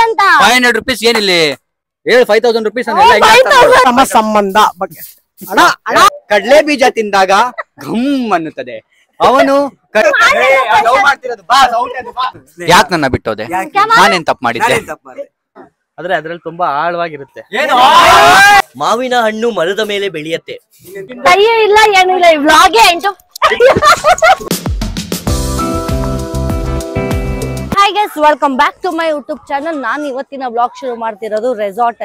ಅಂತ 500 rupees ಏನಿಲ್ಲಿ ಹೇಳು 5000 rupees ನಮ್ಮ ಸಂಬಂಧ ಬಗ್ಗೆ ಕಡ್ಲೆ ಬೀಜ ತಿಂದಾಗ ಘಮ್ ಅನ್ನುತ್ತದೆ ಅವನು ಯಾಕೆ ನನ್ನ ಬಿಟ್ಟೋದೆ ನಾನೇನ್ ತಪ್ಪು ಮಾಡಿದ್ದೆ ಆದ್ರೆ ಅದ್ರಲ್ಲಿ ತುಂಬಾ ಆಳವಾಗಿರುತ್ತೆ ಮಾವಿನ ಹಣ್ಣು ಮರದ ಮೇಲೆ ಬೆಳೆಯತ್ತೆ ಅಯ್ಯೋ ಇಲ್ಲ ಏನು ಇಲ್ಲ ಈ ವ್ಲಾಗೆ ಎಂಟು hi guys welcome back to my YouTube channel. ನಾನು ಇವತ್ತಿನ ವ್ಲಾಗ್ ಶುರು ಮಾಡ್ತಿರೋದು ರೆಸಾರ್ಟ್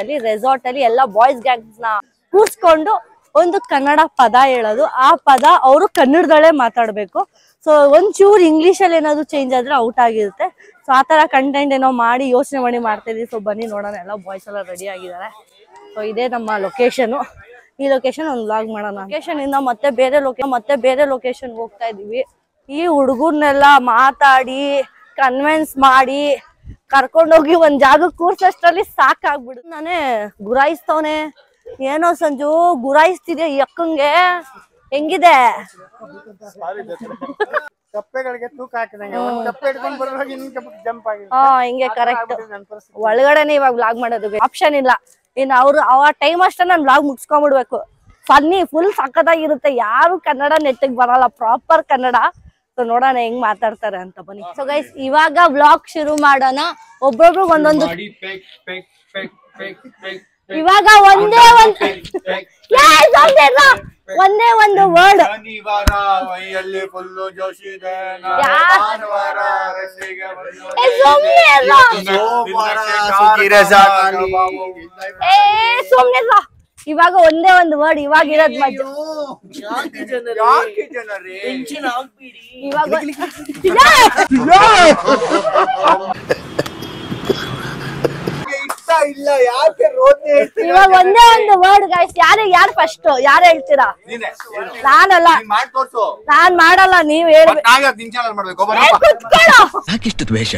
ಅಲ್ಲಿ ಎಲ್ಲ ಬಾಯ್ಸ್ ಗ್ಯಾಂಗ್ಸ್ ನ ಕೂರ್ಸ್ಕೊಂಡು ಒಂದು ಕನ್ನಡ ಪದ ಹೇಳೋದು. ಆ ಪದ ಅವರು ಕನ್ನಡದಲ್ಲೇ ಮಾತಾಡ್ಬೇಕು. ಸೊ ಒಂಚೂರು ಇಂಗ್ಲಿಷ್ ಅಲ್ಲಿ ಏನಾದ್ರು ಚೇಂಜ್ ಆದ್ರೆ ಔಟ್ ಆಗಿರುತ್ತೆ. ಸೊ ಆ ತರ ಕಂಟೆಂಟ್ ಏನೋ ಮಾಡಿ ಯೋಚನೆ ಮಾಡಿ ಮಾಡ್ತಾ ಇದೀವಿ. ಸೊ ಬನ್ನಿ ನೋಡೋಣ, ಎಲ್ಲ ಬಾಯ್ಸ್ ಎಲ್ಲ ರೆಡಿ ಆಗಿದ್ದಾರೆ. ಸೊ ಇದೇ ನಮ್ಮ ಲೊಕೇಶನ್. ಈ ಲೊಕೇಶನ್ ಒಂದು ವ್ಲಾಗ್ ಮಾಡೋಣ. ಲೊಕೇಶನ್ ಇಂದ ಮತ್ತೆ ಬೇರೆ ಲೊಕೇಶನ್ ಹೋಗ್ತಾ ಇದೀವಿ. ಈ ಹುಡುಗರ್ನೆಲ್ಲ ಮಾತಾಡಿ ಕನ್ವಿನ್ಸ್ ಮಾಡಿ ಕರ್ಕೊಂಡೋಗಿ ಒಂದ್ ಜಾಗಕ್ಕೆ ಕೂರ್ಸಷ್ಟರಲ್ಲಿ ಸಾಕಾಗ್ಬಿಡುತ್ತೆ. ನಾನೇ ಗುರಾಯಿಸ್ತವನೆ. ಏನೋ ಸಂಜು ಗುರಾಯಿಸ್ತಿದ್ಯಾ ಅಕ್ಕಂಗೆ, ಹೆಂಗಿದೆ? ಹಿಂಗೆ ಕರೆಕ್ಟ್. ಒಳಗಡೆನೆ ಇವಾಗ ವ್ಲಾಗ್ ಮಾಡೋದು ಆಪ್ಷನ್ ಇಲ್ಲ. ಇನ್ ಅವ್ರು ಆ ಟೈಮ್ ಅಷ್ಟೇ ನಾನು ವ್ಲಾಗ್ ಮುಗಿಸ್ಕೊಂಡ್ಬಿಡ್ಬೇಕು. ಫನ್ನಿ ಫುಲ್ ಸಖತ್ತಾಗಿರುತ್ತೆ. ಯಾರು ಕನ್ನಡ ನೆಟ್ಟಿಗೆ ಬರಲ್ಲ, ಪ್ರಾಪರ್ ಕನ್ನಡ. ಸೊ ನೋಡೋಣ ಹೆಂಗ್ ಮಾತಾಡ್ತಾರೆ ಅಂತ, ಬನ್ನಿ. ಸೊ ಗೈಸ್ ಇವಾಗ ವ್ಲಾಗ್ ಶುರು ಮಾಡೋಣ. ಒಬ್ಬೊಬ್ರು ಒಂದೊಂದು ಇವಾಗ ಒಂದೇ ಒಂದು ವರ್ಡ್ ಸುಮ್ನೆ. ಇವಾಗ ಒಂದೇ ಒಂದು ವರ್ಡ್ ಇವಾಗ ಇರೋದ್ ಮಜ್ಜ. ಇವಾಗ ಒಂದೇ ಒಂದು ವರ್ಡ್ ಗೈಸ್. ಯಾರು ಫಸ್ಟ್ ಯಾರು ಹೇಳ್ತೀರಾ? ನಾನಲ್ಲ, ನಾನ್ ಮಾಡಲ್ಲ, ನೀವ್ ಹೇಳ್ಬೇಕು. ಯಾಕಿಷ್ಟು ದ್ವೇಷ?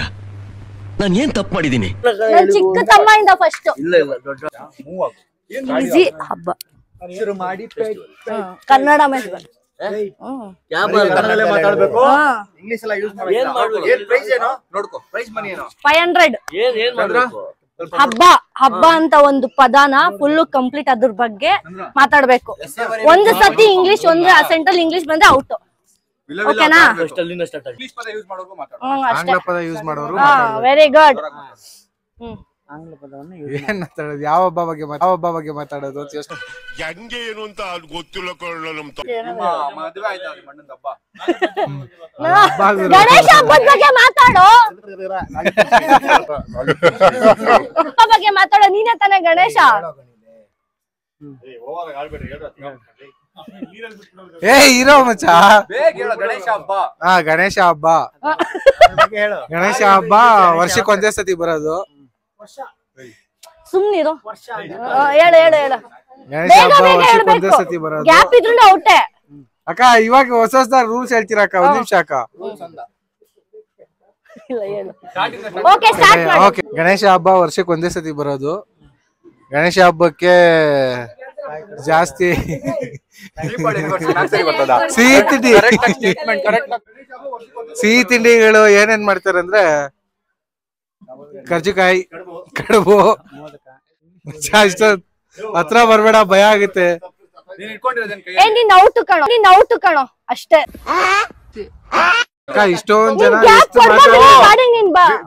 ನಾನು ಏನ್ ತಪ್ಪು ಮಾಡಿದೀನಿ? ನನ್ ಚಿಕ್ಕ ತಮ್ಮಿಂದ ಫಸ್ಟ್. ಈಸಿ ಹಬ್ಬ ಕನ್ನಡ ಮೇಲೆ 500 ಹಬ್ಬ ಅಂತ ಒಂದು ಪದಾನ ಫುಲ್ ಕಂಪ್ಲೀಟ್ ಅದ್ರ ಬಗ್ಗೆ ಮಾತಾಡ್ಬೇಕು. ಒಂದು ಸತಿ ಇಂಗ್ಲಿಷ್, ಒಂದು ಸೆಂಟ್ರಲ್ ಇಂಗ್ಲಿಷ್ ಬಂದ್ರೆ ಔಟ್. ಓಕೆನಾ? Very good. ಏನ್ ಮಾತಾಡೋದು? ಯಾವ ಹಬ್ಬ ಬಗ್ಗೆ ಮಾತಾಡೋದು ಹೆಂಗೆ ಏನು ಅಂತ ಗೊತ್ತಿಲ್ಲ. ಗಣೇಶ ಹಬ್ಬದ ಬಗ್ಗೆ ಮಾತಾಡೋ. ಬಗ್ಗೆ ಮಾತಾಡೋ. ನೀನೇ ತಾನೇ ಗಣೇಶ? ಇರೋ ಮಚ್ಚ. ಗಣೇಶ ಹಬ್ಬ ವರ್ಷಕ್ಕೆ ಒಂದೇ ಸತಿ ಬರೋದು. ಸುಮ್ನಿರು. ಹೇಳು. ಗಣೇಶ ಹಬ್ಬ ವರ್ಷಕ್ಕೆ ಒಂದೇ ಸತಿ ಬರೋದು. ಗ್ಯಾಪ್ ಇದ್ರೂ ಔಟೇ ಅಕ್ಕ. ಇವಾಗ ಹೊಸ ರೂಲ್ಸ್ ಹೇಳ್ತೀರಾ ಅಕ್ಕ? ಒಂದ್ ನಿಮಿಷ ಅಕ್ಕ. ಓಕೆ. ಗಣೇಶ ಹಬ್ಬ ವರ್ಷಕ್ಕೆ ಒಂದೇ ಸತಿ ಬರೋದು. ಗಣೇಶ ಹಬ್ಬಕ್ಕೆ ಜಾಸ್ತಿ ಸಿಹಿ ತಿಂಡಿಗಳು ಏನೇನ್ ಮಾಡ್ತಾರೆ ಅಂದ್ರೆ ಕರ್ಜಿಕಾಯಿ, ಕಡುಬು. ಹತ್ರ ಬರ್ಬೇಡ, ಭಯ ಆಗುತ್ತೆ. ನೀನ್ ಔಟು ಕಣೋ ಅಷ್ಟೇ. ಇಷ್ಟೊಂದ್ ಜನ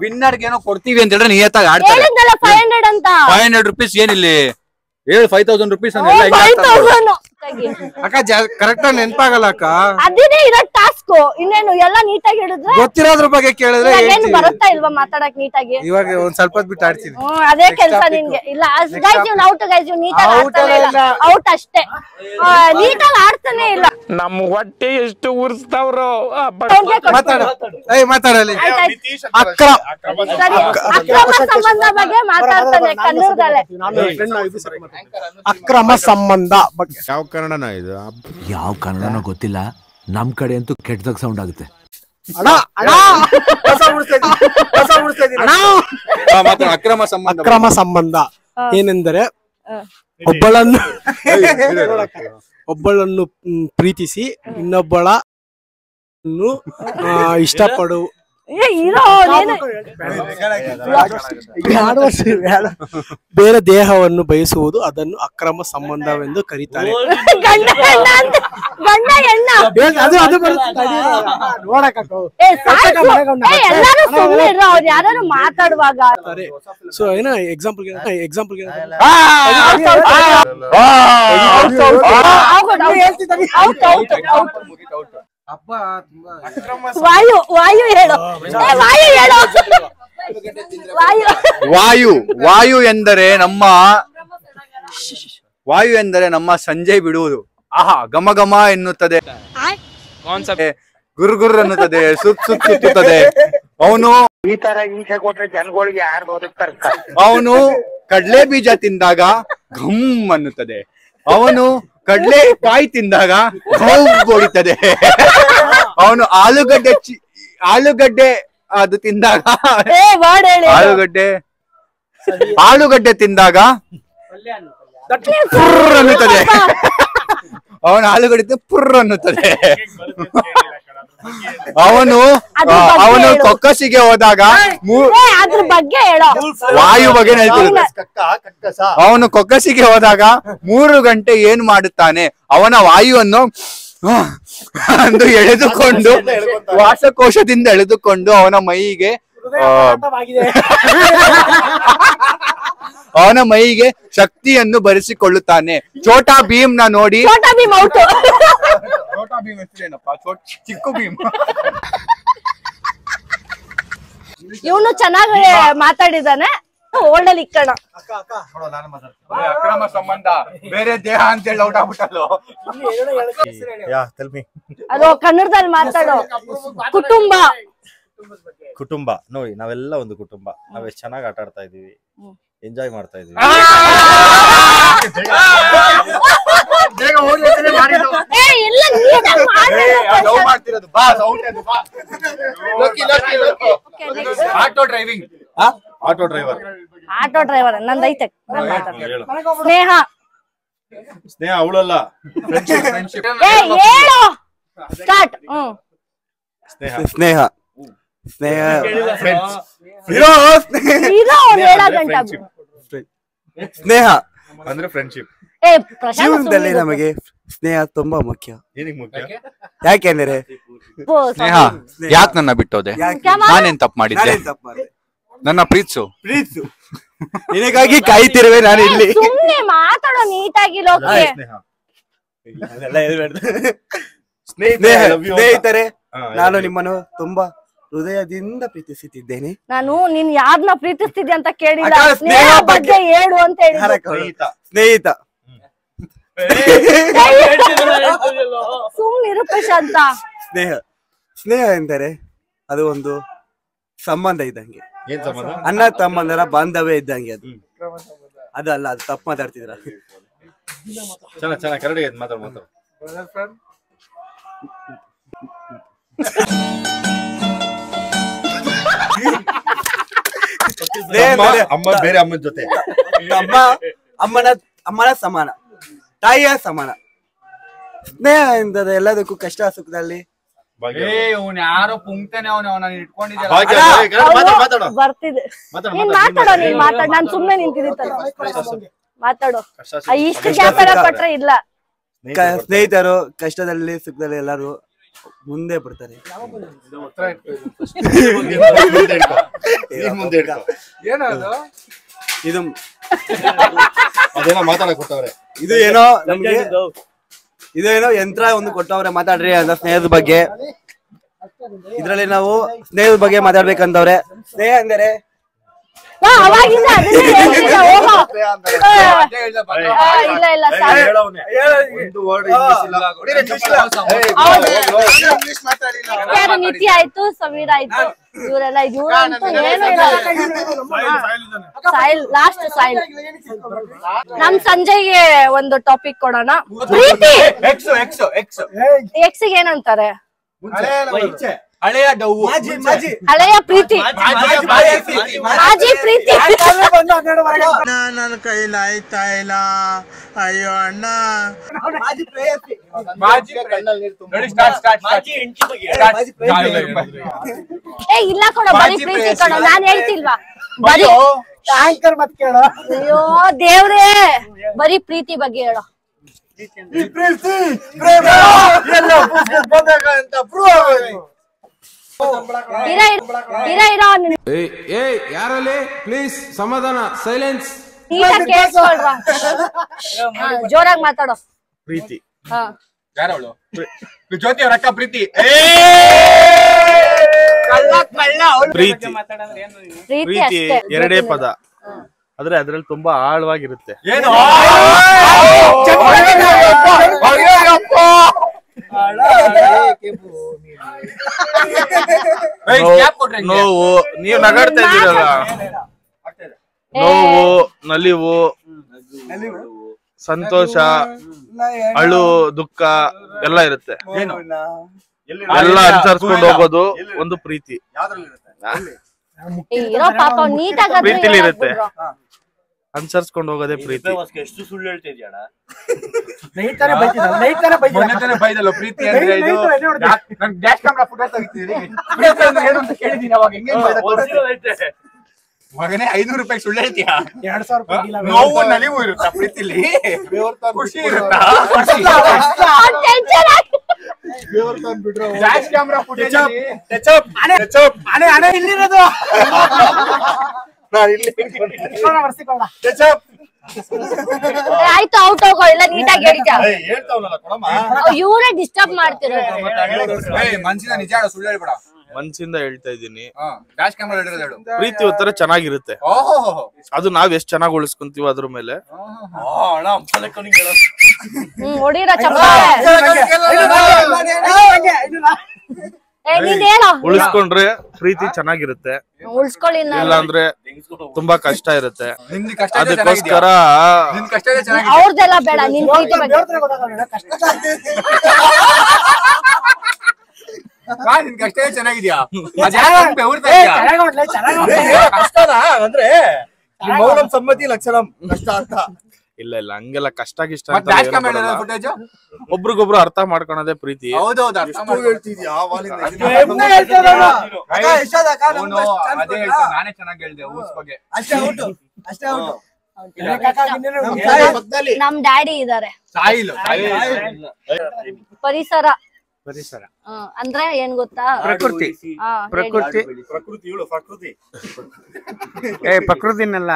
ವಿನ್ನರ್ಗೆ ಏನೋ ಕೊಡ್ತೀವಿ ಅಂತ ಹೇಳಿದ್ರೆ ನಿಯತ್ತಾಗಿ ಆಡ್ತಾರೆ. 500 ಅಂತ 500 rupees ಏನಿಲ್ಲಿ ಹೇಳು 5000 rupees ಅಕ್ಕ. ಕರೆಕ್ಟ್ ಆಗಿ ನೆನ್ಪಾಗಲ್ಲ ಅಕ್ಕ. ಅದೇನೇ ಇರೋ ಟಾಸ್ಕ್. ಇನ್ನೇನು ಎಲ್ಲ ನೀಟಾಗಿ ಹೇಳಿದ್ರೆ ಗೊತ್ತಿರೋದ್ರ ಬಗ್ಗೆ ಕೇಳಿದ್ರೆ ಏನು ಬರುತ್ತಾ ಇಲ್ವಾ ಮಾತಾಡಕ್ ನೀಟಾಗಿ? ಇವಾಗ ಒಂದ್ ಸ್ವಲ್ಪ ಬಿಟ್ಟು ಆಡ್ತೀನಿ. ಅದೇ ಕೆಲಸ ನಿನ್ಗೆ. ಇಲ್ಲ ಗೈಸ್ ಇವ್ನು ಔಟ್. ಗೈಸ್ ಇವ್ನು ನೀಟಾಗಿ ಆಡ್ತಾನೆ ಇಲ್ಲ, ಔಟ್ ಅಷ್ಟೇ. ನೀಟಾಗಿ ಆಡ್ತಾನೆ ಇಲ್ಲ. ನಮ್ ಹೊಟ್ಟೆ ಎಷ್ಟು ಉರ್ಸ್ತಾವ್ರು. ಮಾತಾಡಲಿ. ಅಕ್ರಮ ಸಂಬಂಧ ಬಗ್ಗೆ ಮಾತಾಡ್ತಾನೆ ಕನ್ನಡದಲ್ಲೇ. ಅಕ್ರಮ ಸಂಬಂಧ ಬಗ್ಗೆ. ಯಾವ ಕನ್ನಡನ ಇದು? ಯಾವ ಕನ್ನಡನೋ ಗೊತ್ತಿಲ್ಲ. ನಮ್ ಕಡೆ ಅಂತೂ ಕೆಟ್ಟದಾಗ ಸೌಂಡ್ ಆಗುತ್ತೆ. ಅಕ್ರಮ ಸಂಬಂಧ ಏನೆಂದರೆ ಒಬ್ಬಳನ್ನು ಪ್ರೀತಿಸಿ ಇನ್ನೊಬ್ಬಳನ್ನು ಇರೋ ಬೇರೆ ದೇಹವನ್ನು ಬಯಸುವುದು ಅದನ್ನು ಅಕ್ರಮ ಸಂಬಂಧವೆಂದು ಕರೀತಾರೆ. ಗಂಡ ಹೆಣ್ಣ ಎಲ್ಲಾರು ಸುಮ್ಮನೆ ಇರೋ ಅವ್ರು ಯಾರು ಮಾತಾಡುವಾಗ. ಸೊ ಏನೋ ಎಕ್ಸಾಂಪಲ್ ವಾಯು ವಾಯು ಹೇಳು ವಾಯು ಹೇಳು ವಾಯು ಎಂದರೆ ನಮ್ಮ ಸಂಜೆ ಬಿಡುವುದು. ಆಹಾ ಘಮ ಘಮ ಎನ್ನುತ್ತದೆ, ಗುರುಗುರ್ ಅನ್ನುತ್ತದೆ, ಸುತ್ತುತ್ತದೆ. ಅವನು ಈ ತರ ಹಿಂಸೆ ಕೊಟ್ರೆ ಜನಗಳಿಗೆ ಯಾರು ಬದುಕ್ತಾರೆ? ಅವನು ಕಡ್ಲೆ ಬೀಜ ತಿಂದಾಗ ಘಮ್ ಅನ್ನುತ್ತದೆ, ಅವನು ಕಡ್ಲೆ ಕಾಯಿ ತಿಂದಾಗ ಹೊಡಿತದೆ, ಅವನು ಆಲೂಗಡ್ಡೆ ಅದು ತಿಂದಾಗ ಆಲೂಗಡ್ಡೆ ತಿಂದಾಗ ಪುರ್ರ್ ಅನ್ನುತ್ತದೆ, ಅವನು ಆಲೂಗಡ್ಡೆ ಪುರ್ರ್ ಅನ್ನುತ್ತದೆ. ಅವನು ಕೊಕ್ಕಸಿಗೆ ಹೋದಾಗ ಅದ್ರ ಬಗ್ಗೆ ಹೇಳೋ ವಾಯು ಬಗ್ಗೆ ಹೇಳ್ತಿರೋದು. ಅವನು ಕೊಕ್ಕಸಿಗೆ ಹೋದಾಗ 3 ಗಂಟೆ ಏನ್ ಮಾಡುತ್ತಾನೆ, ಅವನ ವಾಯುವನ್ನು ಅಂದು ಎಳೆದುಕೊಂಡು ಶ್ವಾಸಕೋಶದಿಂದ ಎಳೆದುಕೊಂಡು ಅವನ ಮೈಗೆ ಶಕ್ತಿಯನ್ನು ಬರೆಸಿಕೊಳ್ಳುತ್ತಾನೆ. ಛೋಟಾ ಭೀಮ್ ನ ನೋಡಿ, ಛೋಟಾ ಭೀಮ್ ಔಟ್. ಛೋಟಾ ಭೀಮ್ ಹೆಸರೇನಪ್ಪ? ಚಿಕ್ಕು ಭೀಮ್. ಇವನು ಚೆನ್ನಾಗಿ ಮಾತಾಡಿದಾನೆ. ಓಲ್ಡಲ್ಲಿ ಇಕ್ಕಣ ಅಕ್ರಮ ಸಂಬಂಧ ಬೇರೆ ದೇಹ ಅಂತ ಹೇಳಿ ಔಟ್ ಆಗ್ಬಿಟ್ಟಲ್ಲ. ಅದು ಕನ್ನಡದಲ್ಲಿ ಮಾತಾಡೋ. ಕುಟುಂಬ ನೋಡಿ, ನಾವೆಲ್ಲ ಒಂದು ಕುಟುಂಬ. ನಾವ್ ಎಷ್ಟ್ ಚೆನ್ನಾಗಿ ಆಟ ಆಡ್ತಾ ಇದೀವಿ, ಎಂಜಾಯ್ ಮಾಡ್ತಾ ಇದೀವಿ. ಆಟೋ ಡ್ರೈವಿಂಗ್, ಆಟೋ ಡ್ರೈವರ್ ನಂದೈತೆ. ಸ್ನೇಹ ಅವಳಲ್ಲ, ಹೇಳು ಸ್ಟಾರ್ಟ್. ಸ್ನೇಹ ಸ್ನೇಹ ಅಂದ್ರೆ ಫ್ರೆಂಡ್ಶಿಪ್. ಜೀವನದಲ್ಲಿ ನಮಗೆ ಸ್ನೇಹ ತುಂಬಾ ಮುಖ್ಯ. ಯಾಕೆಂದ್ರೆ ಯಾಕೆ ನನ್ನ ಬಿಟ್ಟೋದೆ? ನಾನೇನ್ ತಪ್ಪು ಮಾಡಿದ್ದೆ? ನನ್ನ ಪ್ರೀತ್ಸು ನಿನಗಾಗಿ ಕಾಯ್ತಿರುವೆ ನಾನು ಇಲ್ಲಿ. ಸುಮ್ನೆ ಮಾತಾಡೋ ನೀಟಾಗಿ ಲೋಕಿ. ಸ್ನೇಹಿತರೆ, ನಾನು ನಿಮ್ಮನ್ನು ತುಂಬಾ ಹೃದಯದಿಂದ ಪ್ರೀತಿಸುತ್ತಿದ್ದೇನೆ. ನಾನು ನೀನ್ ಯಾರನ್ನ ಪ್ರೀತಿಸ್ತಿದ್ದೆ ಅಂತ ಕೇಳಿಲ್ಲ, ಸ್ನೇಹ ಬಗ್ಗೆ ಹೇಳು ಅಂತ ಹೇಳಿ. ಸ್ನೇಹಿತ ಸುಮ್ನಿರು ಪ್ರಶಾಂತ. ಸ್ನೇಹ ಎಂದರೆ ಅದು ಒಂದು ಸಂಬಂಧ ಇದ್ದಂಗೆ, ಅಣ್ಣ ತಮ್ಮಂದರ ಬಾಂಧವ್ಯ ಇದ್ದಂಗೆ. ಅದಲ್ಲ, ಅದು ತಪ್ಪು ಮಾತಾಡ್ತಿದ್ರ. ಚೆನ್ನಾಗಿ ಕರೆಕ್ಟ್ ಮಾತಾಡ. ಅಮ್ಮ ಬೇರೆ ಅಮ್ಮನ ಜೊತೆ ಅಮ್ಮನ ಸಮಾನ, ತಾಯಿಯ ಸಮಾನ. ಸ್ನೇಹ ಎಂದರೆ ಎಲ್ಲದಕ್ಕೂ ಕಷ್ಟ ಸುಖದಲ್ಲಿ ಯಾರೋ ಪುಂಕ್ತಾನೆ ಇಟ್ಕೊಂಡಿದ್ದೆ. ಬರ್ತಿದೆ ನೀನ್ ಮಾತಾಡೋ. ನಾನ್ ಸುಮ್ನೆ ನಿಂತಿದ್ದ ಮಾತಾಡೋ. ಇಷ್ಟು ಜಾಸ್ತಿ ಕೊಟ್ರೆ ಇಲ್ಲ. ಸ್ನೇಹಿತರು ಕಷ್ಟದಲ್ಲಿ ಸುಖದಲ್ಲಿ ಎಲ್ಲರೂ ಮುಂದೆ ಬರ್ತಾರೆ. ಇದು ಅದೇನೋ ಮಾತಾಡಕ್ ಕೊಟ್ಟವ್ರೆ. ಇದು ಏನೋ ಯಂತ್ರ ಒಂದು ಕೊಟ್ಟವ್ರೆ, ಮಾತಾಡ್ರಿ ಅಂತ ಸ್ನೇಹದ ಬಗ್ಗೆ. ಇದ್ರಲ್ಲಿ ನಾವು ಸ್ನೇಹದ ಬಗ್ಗೆ ಮಾತಾಡ್ಬೇಕಂತವ್ರೆ. ಸ್ನೇಹ ಅಂದರೆ ನಿತಿ ಆಯ್ತು, ಸಮೀರ್ ಆಯ್ತು, ಇವರೆಲ್ಲ ಇವ್ರಂತೂ ಏನು ಸಾಯಿಲ್. Last soil. ನಮ್ ಸಂಜಯ್ಗೆ ಒಂದು ಟಾಪಿಕ್ ಕೊಡೋಣ. ಪ್ರೀತಿ ಎಕ್ಸ್ಗೆ ಏನಂತಾರೆ? ಹಳೆಯ ಡವ್ವು ಹಳೆಯ ಪ್ರೀತಿ ಮಾಜಿ ಪ್ರೀತಿ ನನ್ನ ಕೈಲಿ ಆಯ್ತಾ ಇಲ್ಲ ಅಯ್ಯೋ ಅಣ್ಣ ಏ ಇಲ್ಲ ಕೊಡ ಬರೀ ಪ್ರೀತಿ ಕೊಡ ನಾನ್ ಹೇಳ್ತಿಲ್ವಾ ಬರೀ ಅಯ್ಯೋ ದೇವ್ರೇ ಬರೀ ಪ್ರೀತಿ ಬಗ್ಗೆ ಹೇಳೋ ಯಾರಲ್ಲಿ ಪ್ಲೀಸ್ ಸಮಾಧಾನ ಸೈಲೆನ್ಸ್ ನೀಟಾಗಿ ಕೇಳಿಸ್ಕೊಳ್ರ ಜೋರಾಗಿ ಮಾತಾಡೋ ಪ್ರೀತಿ ಹಾ ಯಾರವಳು ಜ್ಯೋತಿ ಅವ್ರ ಅಕ್ಕ ಪ್ರೀತಿ ಪ್ರೀತಿ ಪ್ರೀತಿ ಪ್ರೀತಿ ಅಷ್ಟೇ ಎರಡೇ ಪದ ಆದ್ರೆ ಅದ್ರಲ್ಲಿ ತುಂಬಾ ಆಳವಾಗಿರುತ್ತೆ. ಏನು ನೋವು ನೀವು ನಗಾಡ್ತಾ ಇದ್ದೀರಲ್ಲ, ನೋವು, ನಲಿವು, ಸಂತೋಷ, ಅಳು, ದುಃಖ ಎಲ್ಲ ಇರುತ್ತೆ. ಎಲ್ಲ ಅನುಸರಿಸ್ಕೊಂಡು ಹೋಗೋದು ಒಂದು ಪ್ರೀತಿ. ಇರೋ ಪಾಪ ನೀಟಾಗಿ ಪ್ರೀತಿಲಿ ಇರುತ್ತೆ, ಅನುಸರಿಸ್ಕೊಂಡು ಹೋಗೋದೇ ಪ್ರೀತಿ. ಎಷ್ಟು ಸುಳ್ಳು ಹೇಳ್ತಾ ಇದೀಯಣ್ಣ? ಬೈದಲ್ಲ ಪ್ರೀತಿ ಅಂದ್ರೆ ಇದು. ನನ್ ಡ್ಯಾಶ್ ಕ್ಯಾಮ್ರಾ ಫುಟೇಜ್ ತೆಗಿತಿದ್ದೀನಿ. ಪ್ರೀತಿ ಅಂದ್ರೆ ಏನು ಅಂತ ಕೇಳಿದೀನಿ ಅವಾಗ. ಮಗನೇ 500 ರೂಪಾಯಿ ಸುಳ್ಳು ಹೇಳ್ತೀಯಾ? 2000 ರೂಪಾಯಿ ನೋವು ನಲಿವು ಇರುತ್ತಾ ಪ್ರೀತಿಲಿ? ಖುಷಿ ಇರುತ್ತಾ? ಡ್ಯಾಶ್ ಕ್ಯಾಮ್ರಾ ಫುಟೇಜ್ ಇಲ್ಲಿರೋದು ಆಯ್ತು ಔಟ್ ಹೋಗೋ ಇಲ್ಲ ನೀಟಾಗಿ ಹೇಳಿದ್ಯಾ? ಇವರೇ ಡಿಸ್ಟರ್ಬ್ ಮಾಡ್ತಿರೋದು. ಮನ್ಸಿನ ನಿಜ ಸುಳ್ಳು ಹೇಳ್ಬೇಡ. ಮನ್ಸಿಂದ ಹೇಳ್ತಾ ಇದ್ದೀನಿ. ಡ್ಯಾಶ್ ಕ್ಯಾಮ್ರಾ ಹೇಳು. ಪ್ರೀತಿ ಒಂಥರ ಚೆನ್ನಾಗಿರುತ್ತೆ, ಅದು ನಾವ್ ಎಷ್ಟ್ ಚೆನ್ನಾಗಿ ಉಳಿಸ್ಕೊಂತೀವಿ ಅದ್ರ ಮೇಲೆ. ಹೊಡೀರ ಚಪ್ಪಾಳೆ. ನೀನ್ ಹೇಳೋ ಉಳಿಸ್ಕೊಂಡ್ರೆ ಪ್ರೀತಿ ಚೆನ್ನಾಗಿರುತ್ತೆ, ಉಳ್ಸ್ಕೊಳ್ಳಿ. ಇಲ್ಲ ಅಂದ್ರೆ ತುಂಬಾ ಕಷ್ಟ ಇರುತ್ತೆ. ಅದಕ್ಕೋಸ್ಕರ ಅವ್ರದೆಲ್ಲ ಬೇಡ, ನಿನ್ ಪ್ರೀತಿ ಬಗ್ಗೆ. ನಿನ್ ಕಷ್ಟ ಚೆನ್ನಾಗಿದ್ಯಾ? ಅಂದ್ರೆ ಮೌನಂ ಸಮ್ಮತಿ ಲಕ್ಷಣಂ ಕಷ್ಟ ಅಂತ. ಇಲ್ಲ ಇಲ್ಲ ಹಂಗೆಲ್ಲ ಕಷ್ಟ ಗಿಷ್ಟ ಒಬ್ರಿಗೊಬ್ರು ಅರ್ಥ ಮಾಡ್ಕೊಳೋದೇ ಪ್ರೀತಿ. ಹೌದೌದು ನಾನೇ ಚೆನ್ನಾಗಿ ಹೇಳ್ದೆ ಊಸ್ ಬಗ್ಗೆ. ನಮ್ ಡ್ಯಾಡಿ ಇದಾರೆ. ಸಾಯಿಲ್ ಪರಿಸರ ಪರಿಸರ ಅಂದ್ರೆ ಏನ್ ಗೊತ್ತಾ? ಪ್ರಕೃತಿ. ಪ್ರಕೃತಿ ಪ್ರಕೃತಿನೆಲ್ಲ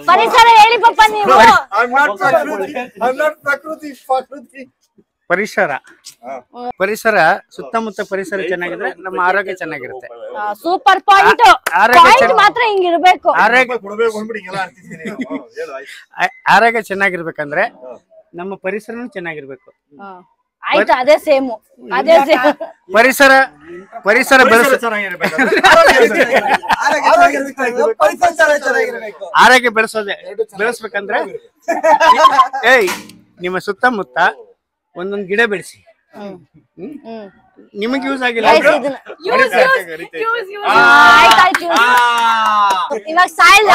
ಪರಿಸರ ಹೇಳಿ ಪಾಪ ನೀವು. ಪರಿಸರ ಪರಿಸರ ಸುತ್ತಮುತ್ತ ಪರಿಸರ ಚೆನ್ನಾಗಿದ್ರೆ ನಮ್ಮ ಆರೋಗ್ಯ ಚೆನ್ನಾಗಿರುತ್ತೆ. Super point. ಪಾಯಿಂಟ್ ಮಾತ್ರ ಹಿಂಗಿರ್ಬೇಕು. ಆರೋಗ್ಯ ಚೆನ್ನಾಗಿರ್ಬೇಕಂದ್ರೆ ನಮ್ಮ ಪರಿಸರನೂ ಚೆನ್ನಾಗಿರ್ಬೇಕು. ಆಯ್ತು ಅದೇ ಸೇಮು, ಅದೇ ಸೇಮ್. ಪರಿಸರ ಪರಿಸರ ಆರೋಗ್ಯ ಬೆಳೆಸ್ಬೇಕಂದ್ರೆ ನಿಮ್ಮ ಸುತ್ತಮುತ್ತ ಒಂದೊಂದು ಗಿಡ ಬೆಳೆಸಿ. ನಿಮಗೆ ಯೂಸ್ ಆಗಿಲ್ಲ ಇವಾಗ ಸಾಯಿಲ್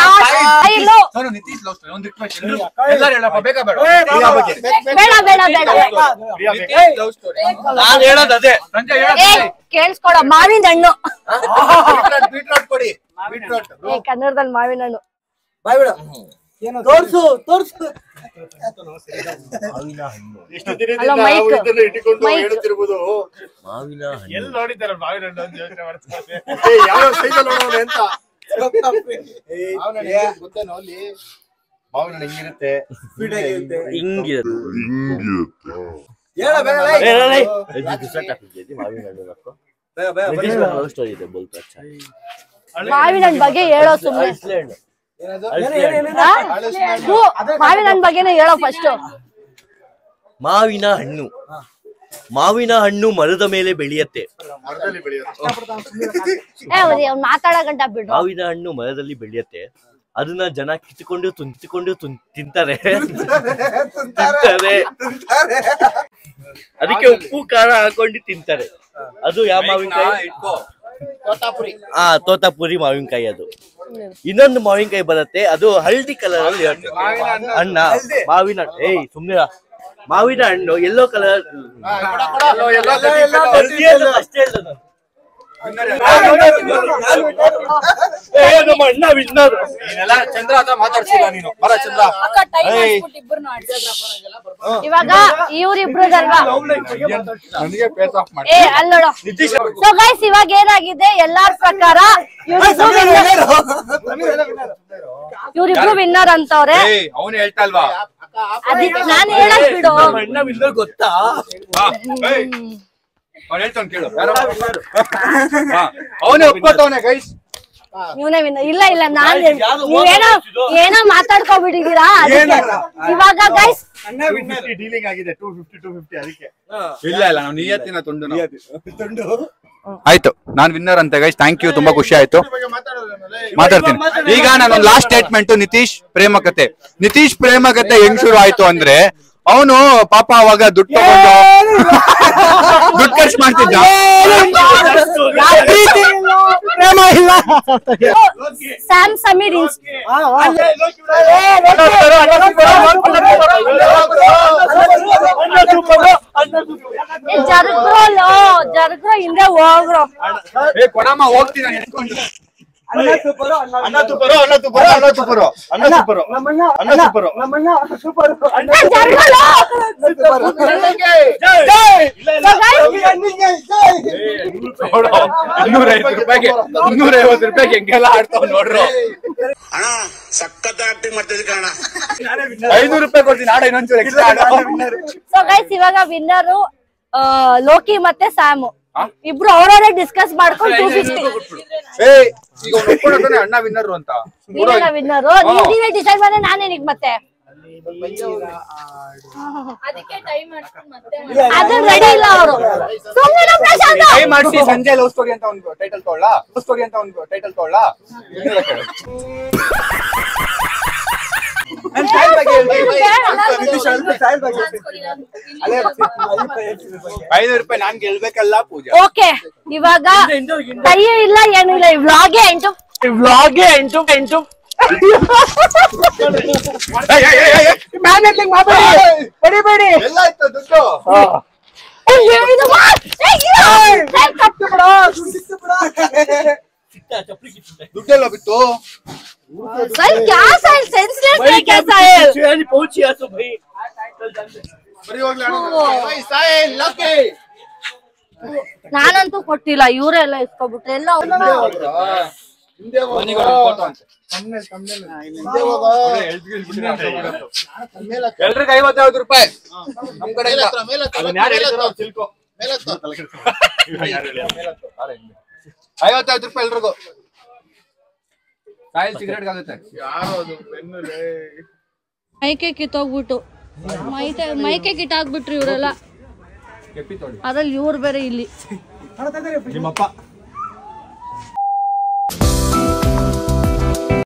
ಕೇಳಿಸ್ಕೊಡ. ಮಾವಿನ ಹಣ್ಣು ಕನ್ನಡದಲ್ಲಿ ಮಾವಿನ ಹಣ್ಣು. ತೋರ್ಸು ತೋರ್ಸು. ಅಲ್ಲ ಮೈಕ್ ಎಲ್ಲಿ ನೋಡಿದಾರೆ ಮಾವಿನ ಹಣ್ಣು ಅಂತ ಯೋಚನೆ ಮಾಡ್ತಾರೆ. ಮಾವಿನ ಹಣ್ಣು ಹಿಂಗಿರುತ್ತೆ, ಮಾವಿನ ಹಣ್ಣು ಬಗ್ಗೆ ಹೇಳೋ ಸುಮ್ಮನೆ. ಮಾವಿನ ಹಣ್ಣು ಬಗ್ಗೆನೇ ಹೇಳೋ ಫಸ್ಟ್. ಮಾವಿನ ಹಣ್ಣು ಮಾವಿನ ಹಣ್ಣು ಮರದ ಮೇಲೆ ಬೆಳೆಯುತ್ತೆ. ಮಾತಾಡೋ ಗಂಟ ಬಿಡು. ಮಾವಿನ ಹಣ್ಣು ಮರದಲ್ಲಿ ಬೆಳೆಯುತ್ತೆ, ಅದನ್ನ ಜನ ಕಿತ್ಕೊಂಡು ತಿಂತಾರೆ ಅದಕ್ಕೆ ಉಪ್ಪು ಖಾರ ಹಾಕೊಂಡು ತಿಂತಾರೆ. ಅದು ಯಾವ ಮಾವಿನಕಾಯಿ? ತೋತಾಪುರಿ ಮಾವಿನಕಾಯಿ. ಅದು ಇನ್ನೊಂದು ಮಾವಿನಕಾಯಿ ಬರುತ್ತೆ, ಅದು ಹಳದಿ ಕಲರ್ ಅಲ್ಲಿ ಹಣ್ಣ. ಮಾವಿನ ಸುಮ್ನೆ ಮಾವಿನ ಹಣ್ಣು ಯೆಲ್ಲೋ ಕಲರ್ ಅಷ್ಟೇ ಇಲ್ಲ. ಚಂದ್ರ ಮಾತಾಡ್ಸಿಲ್ಲ ನೀನು. ಚಂದ್ರ ಇವಾಗ ಇವ್ರಿಬ್ರದಲ್ವಾ? ಅಲ್ಲೋಡು. ಸೊ ಗೈಸ್ ಇವಾಗ ಏನಾಗಿದೆ, ಎಲ್ಲಾರ ಪ್ರಕಾರ ಇವ್ರಿಬ್ರು ವಿನ್ನರ್ ಅಂತವ್ರೆ. ಅವನು ಹೇಳ್ತಾ ಅಲ್ವಾ? ಅದಕ್ಕೆ ನಾನು ಹೇಳಕ್ ಬಿಡು. ಗೊತ್ತಾ? ಅವ್ನು ಹೇಳ್ತಾನೆ ಕೇಳು. ಅವನೇ ಒಪ್ಕೊತವನೆ ಗೈಸ್. ನೀವೇ ವಿನ್ನರ್. ಇಲ್ಲ ನೀವೇನೋ ಮಾತಾಡ್ಕೊಬಿಟ್ಟಿದ್ದೀರಾ. ಇವಾಗ ಗೈಸ್ ಡೀಲಿಂಗ್ ಆಗಿದೆ 250 ಅದಕ್ಕೆ. ಇಲ್ಲ ನಾವು ನಿಯತ್ತಿನ ತುಂಡು. ಆಯ್ತು, ನಾನ್ ವಿನ್ನರ್ ಅಂತ ಗೈಸ್. ಥ್ಯಾಂಕ್ ಯು, ತುಂಬಾ ಖುಷಿ ಆಯ್ತು. ಮಾತಾಡ್ತೀನಿ ಈಗ. ನಾನೊಂದು ಲಾಸ್ಟ್ ಸ್ಟೇಟ್ಮೆಂಟ್. ನಿತೀಶ್ ಪ್ರೇಮ ಕತೆ ಹೆಂಗ್ ಶುರು ಆಯ್ತು ಅಂದ್ರೆ, ಅವನು ಪಾಪ ಅವಾಗ ದುಡ್ಡು ತಗೊಂಡು ದುಡ್ಡು ಖರ್ಚು ಮಾಡ್ತಿದ್ದ. ಸ್ಯಾಮ್ ಸಮೀರ್ ಜರ್ಗ್ರೋ ಹಿಂದೆ ಹೋಗ್ರು. ಕೊಡಮ್ಮ ಹೋಗ್ತೀನಿ. ₹250 ಹೆಂಗೆಲ್ಲ ಆಡ್ತಾವ್ ನೋಡ್ರು. ಸಖತ್ ಆಕ್ಟಿಂಗ್ ಮಾಡ್ತಿದ್ದೆ ಕಣ. ₹500 ಕೊಡ್ತೀನಿ, ಆಡ ಇನ್ನೊಂಚೂರು ಎಕ್ಸ್ಟ್ರಾ ಆಡ. ಸೊ ಗೈಸ್ ಇವಾಗ ವಿನ್ನರು ಲೋಕಿ ಮತ್ತೆ ಸ್ಯಾಮು ಇಬ್ರು ಅವರವರೇ ಡಿಸ್ಕಸ್ ಮಾಡ್ಕೊಂಡು 250. ಈಗ ಒಪ್ಕೊಂಡ್ರೆ ಅಣ್ಣ ವಿನ್ನರ್ ಅಂತ. ವಿನ್ನರು ನೀವೇ ಡಿಸೈಡ್ ಮಾಡಿ. ನಾನೇನಿಗ್ ಮತ್ತೆ ಅದು ರೆಡಿ ಇಲ್ಲ ಅವರು. ಮಾಡಿಸಿ ಸಂಜೆ ಲವ್ ಸ್ಟೋರಿ ಅಂತ ಒಂದು ಟೈಟಲ್ ತಗೊಳ್ಳ. ₹500 ನಾನ್ ಗೆಲ್ಬೇಕಲ್ಲ ಪೂಜಾ. ಓಕೆ ಇವಾಗ ಕೈಯೂ ಇಲ್ಲ ಏನೂ ಇಲ್ಲ. ಈ ವ್ಲಾಗೆ ಎಂಟು ಹೊಡಿಬೇಡಿ. ಎಲ್ಲ ಆಯ್ತು ದುಡ್ಡು. ದುಡ್ಡೆಲ್ಲ ಬಿತ್ತು. ನಾನಂತೂ ಕೊಟ್ಟಿಲ್ಲ, ಇವರೆಲ್ಲ ಇಸ್ಕೊಬಿಟ್ರೆ ಎಲ್ಲ. ಎಲ್ರಿಗೂ ₹50,000. ನಮ್ ಕಡೆ ₹50,000 ಎಲ್ರಿಗೂ. ಕಾಯಿಲ್ ಸಿಗರೇಟ್ ಆಗುತ್ತೆ. ಮೈಕೆ ಕಿತ್ತೋಗ್ಬಿಟ್ಟು ಮೈಕೆ ಕಿಟ್ಟಾಕ್ಬಿಟ್ರು ಇವರೆಲ್ಲ. ಅದ್ರಲ್ಲಿ ಇವ್ರು ಬೇರೆ ಇಲ್ಲಿ. ನಿಮ್ಮಪ್ಪ